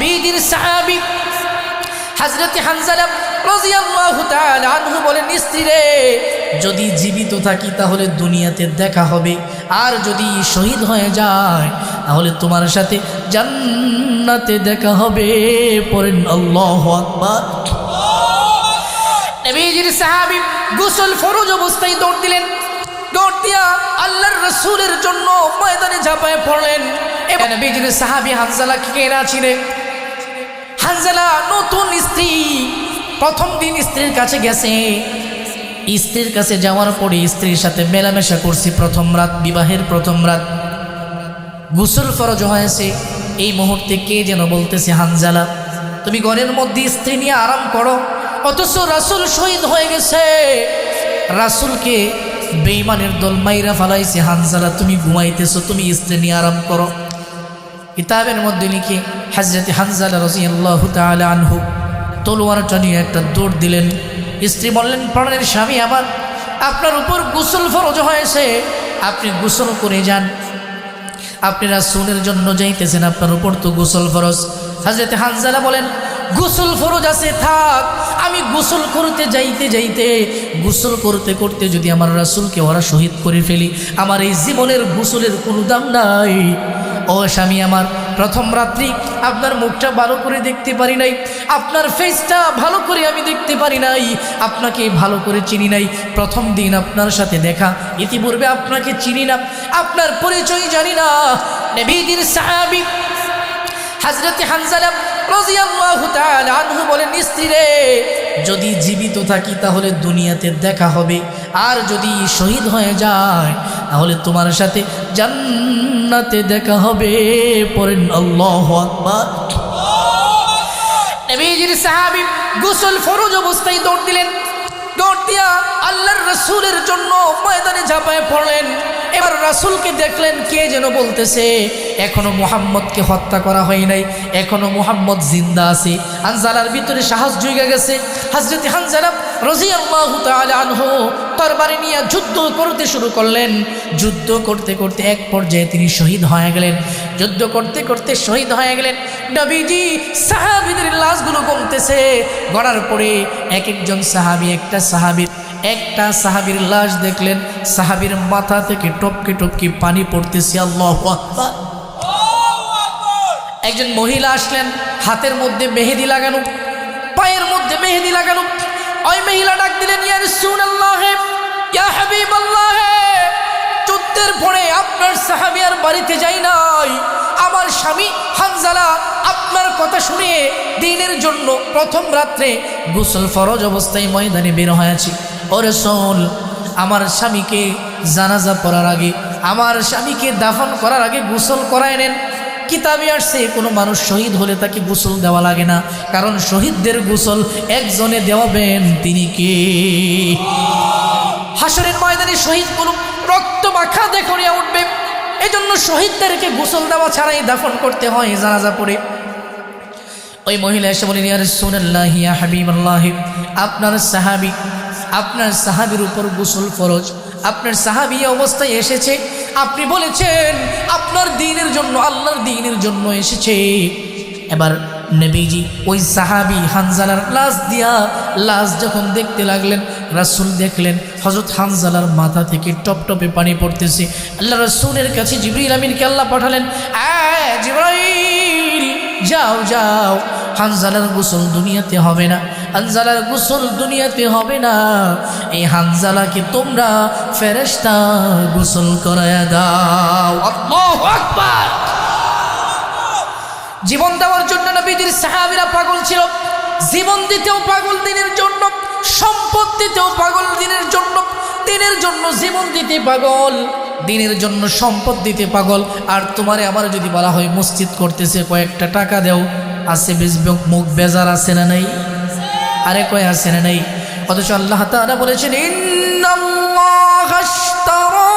নবীজির সাহাবী হযরত হানজালা রাদিয়াল্লাহু তাআলা আনহু বলেন, স্ত্রী রে, যদি জীবিত থাকি তাহলে দুনিয়াতে দেখা হবে, আর যদি শহীদ হয়ে যায় তাহলে তোমার সাথে জান্নাতে দেখা হবে। পড়েন আল্লাহু আকবার। নবীজির সাহাবী গোসল ফরজ অবস্থায় দৌড় দিলেন। দৌড় দিয়া আল্লাহর রাসূলের জন্য ময়দানে ঝাঁপায় পড়লেন। এবং নবীজির সাহাবী হানজালা কে না ছিলেন? হানজালা নতুন স্ত্রী, প্রথম দিন স্ত্রীর কাছে গেছে। স্ত্রীর কাছে যাওয়ার পরে স্ত্রীর সাথে মেলামেশা করছি প্রথম রাত, বিবাহের প্রথম রাত। গোসল ফরজ হয়েছে। এই মুহূর্তে কে যেন বলতেছে, হানজালা তুমি ঘরের মধ্যে স্ত্রী নিয়ে আরাম করো, অথচ রাসূল শহীদ হয়ে গেছে। রাসূলকে বেঈমানের দল মাইরা ফালাইছে। হানজালা তুমি ঘুমাইতেছো, তুমি স্ত্রী নিয়ে আরাম করো। কিতাবের মধ্যে লিখে হযরত হানজালা রাদিয়াল্লাহু তাআলা আনহু তলোয়ারটা নিয়ে একটা দৌড় দিলেন। স্ত্রী বললেন, প্রাণের স্বামী আমার, আপনার উপর গোসল ফরজ হয়েছে, আপনি গোসল করে যান। আপনি রাসূলের জন্য যাইতেছেন, আপনার উপর তো গোসল ফরজ। হযরত হানজালা বলেন, গোসল ফরজ আছে থাক, আমি গোসল করতে যাইতে যাইতে, গোসল করতে করতে যদি আমার রাসূলকে ওরা শহীদ করে ফেলি, আমার এই জীবনের গোসলের কোনো দাম নাই। ও স্বামী আমার, প্রথম রাত্রি আপনার মুখটা ভালো করে দেখতে পারি নাই, আপনার ফেসটা ভালো করে আমি দেখতে পারি নাই, আপনাকে ভালো করে চিনি নাই। প্রথম দিন আপনার সাথে দেখা, ইতিপূর্বে আপনাকে চিনি না, আপনার পরিচয় জানি না। নবীজির সাহাবী হযরত হানজালা রাদিয়াল্লাহু তাআলা আনহু বলেন, স্ত্রী রে, যদি জীবিত থাকি তাহলে দুনিয়াতে দেখা হবে, আর যদি শহীদ হয়ে যায় তাহলে তোমার সাথে জান্নাতে দেখা হবে। পড়েন আল্লাহু আকবার। নবীজির সাহাবী গোসল ফরজ অবস্থায় দৌড় দিলেন। দৌড় দিয়া আল্লাহর রাসূলের জন্য ময়দানে ঝাঁপায় পড়লেন। এবার রাসূলকে দেখলেন কে যেন বলতেছে, এখনো মুহাম্মদকে হত্যা করা হয় নাই, এখনো মুহাম্মদ জিন্দা আছে। হানজালার ভিতরে সাহস জুগে গেছে। হযরত হানজালা রাদিয়াল্লাহু তাআলা আনহু তরবারি নিয়ে যুদ্ধ করতে শুরু করলেন। যুদ্ধ করতে করতে এক পর্যায়ে তিনি শহীদ হয়ে গেলেন। যুদ্ধ করতে করতে শহীদ হয়ে গেলেন। নবীজি সাহাবীদের লাশগুলো গমতেছে। গড়ার পরে এক একজন সাহাবী, একটা সাহাবীর লাশ দেখলেন, সাহাবীর মাথা থেকে টপকে টপকে পানি পড়তেছে। আল্লাহু আকবার। একজন মহিলা আসলেন, হাতের মধ্যে মেহেদি লাগানো, পায়ের মধ্যে মেহেদি লাগানো। ওই মহিলা ডাক দিলেন, ইয়া রাসূলুল্লাহ, ইয়া হাবিবাল্লাহ, যুদ্ধের পরে আপনার সাহাবী আর বাড়িতে যাই নাই, আমার স্বামী হানজালা আপনার কথা শুনে দিনের জন্য প্রথম রাত্রে গোসল ফরজ অবস্থায় ময়দানে বের হয়েছি। ও রাসূল, আমার স্বামীকে জানাজা পড়ার আগে, আমার স্বামীকে দাফন করার আগে গোসল করায় নেন। কিতাবে আসছে কোনো মানুষ শহীদ হলে তাকে গোসল দেওয়া লাগে না, কারণ শহীদদের গোসল একজনে দেওয়াবেন, তিনি কে? হাসরের ময়দানে শহীদ কোনো রক্ত মাখা দেখে উঠবে, এজন্য শহীদদেরকে গোসল দেওয়া ছাড়াই দাফন করতে হয় জানাজা পড়ে। ওই মহিলা এসে বলেন, ইয়া রাসূলুল্লাহ, ইয়া হাবিবাল্লাহ, আপনার সাহাবীর উপর গোসল ফরজ, আপনার সাহাবী অবস্থায় এসেছে, আপনি বলেছেন আপনার দ্বীনের জন্য, আল্লাহর দ্বীনের জন্য এসেছে। এবার নবীজি ওই সাহাবী হানজালার লাশ যখন দেখতে লাগলেন, রাসূল দেখলেন হযরত হানজালার মাথা থেকে টপটপে পানি পড়তেছে। আল্লাহ রাসূলের কাছে জিবরিল আমিনকে আল্লাহ পাঠালেন, জিবরাইল, যাও যাও, হানজালার গোসল দুনিয়াতে হবে না, হানজালার গোসল দুনিয়াতে হবে না, এই হানজালাকে তোমরা ফেরেশতা গোসল করায়া দাও। আল্লাহু আকবার। জীবন দেওয়ার জন্য নবীজির সাহাবীরা পাগল ছিল, জীবন দিতেও পাগল দিনের জন্য, সম্পদ দিতেও পাগল দিনের জন্য, দিনের জন্য জীবন দিতে পাগল, দিনের জন্য সম্পদ দিতে পাগল। আর তোমারে আমার যদি বলা হয় মসজিদ করতেছে, কয়েকটা টাকা দেও, আছে মুখ বেজার আছে না নাই? আরে কয় আছে না নাই? অথচ আল্লাহ তাআলা বলেছেন, ইন্নাল্লাহা আশতারা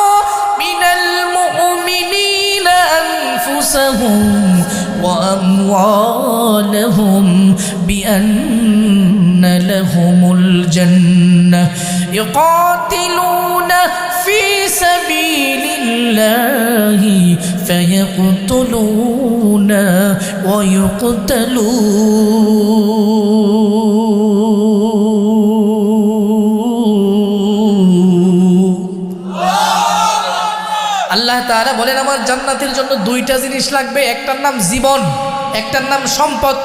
মিনাল মুমিনিনা আনফুসাহুম ওয়া আমওয়ালাহুম বিআন্না লাহুমুল জান্নাহ ইউকাতিলুনা ফি সাবিলিল্লাহি ফায়াকতুলুনা আল্লাহ তাআলা বলেন আমার জান্নাতের জন্য দুইটা জিনিস লাগবে, একটার নাম জীবন, একটার নাম সম্পদ।